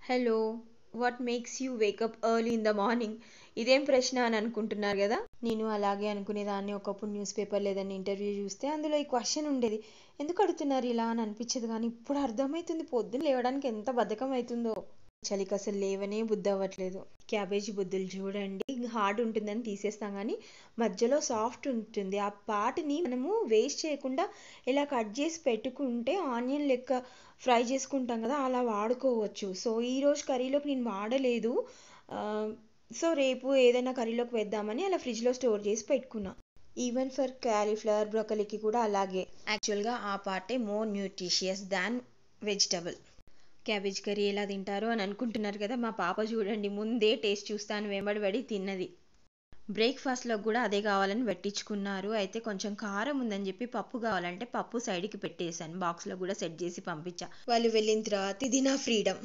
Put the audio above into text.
Hello! What makes you wake up early in the morning? ఇదేం ప్రశ్న అని అనుకుంటున్నారు గదా! నేను అలాగే అనుకునేదాన్ని. ఒకప్పుడు న్యూస్ పేపర్‌లో ఏదైనా ఇంటర్వ్యూ చూస్తే అందులో ఈ క్వెషన్ ఉండేది. ఎందుకు అడుగుతున్నారు ఇలా అని అనిపించేది గానీ, ఇప్పుడు అర్థమైతుంది పొద్దున్న లేవడానికి ఎంత బద్ధకం అయితుందో. చలికి అసలు లేవనే బుద్ధవ్వట్లేదు. క్యాబేజీ బుద్ధులు చూడండి హార్డ్ ఉంటుందని తీసేస్తాం గానీ, మధ్యలో సాఫ్ట్ ఉంటుంది. ఆ పార్ట్‌ని మనము వేస్ట్ చేయకుండా ఇలా కట్ చేసి పెట్టుకుంటే ఆనియన్ లెక్క ఫ్రై చేసుకుంటాం కదా! అలా వాడుకోవచ్చు. సో, ఈరోజు కర్రీలోకి నేను వాడలేదు. ఆహ్, సో, రేపు ఏదైనా కర్రీలోకి వేద్దామని అలా ఫ్రిడ్జ్‌లో స్టోర్ చేసి పెట్టుకున్నా. ఈవెన్ ఫర్ క్యాలీఫ్లవర్, బ్రోకలీకి కూడా అలాగే. యాక్చువల్‌గా ఆ పార్టే మోర్ న్యూట్రిషియస్ దాన్ వెజిటబుల్. క్యాబేజ్ కర్రీ ఎలా తింటారో అని అనుకుంటున్నారు కదా! మా పాప చూడండి ముందే టేస్ట్ చూస్తా అని వెంబడి పడి తిన్నది. బ్రేక్‌ఫాస్ట్‌లోకి కూడా అదే కావాలని పెట్టించుకున్నారు. అయితే కొంచెం కారం ఉందని చెప్పి పప్పు కావాలంటే పప్పు సైడ్‌కి పెట్టేశాను. బాక్స్‌లో కూడా సెట్ చేసి పంపించా. వాళ్ళు వెళ్ళిన తర్వాత ఇది నా ఫ్రీడమ్.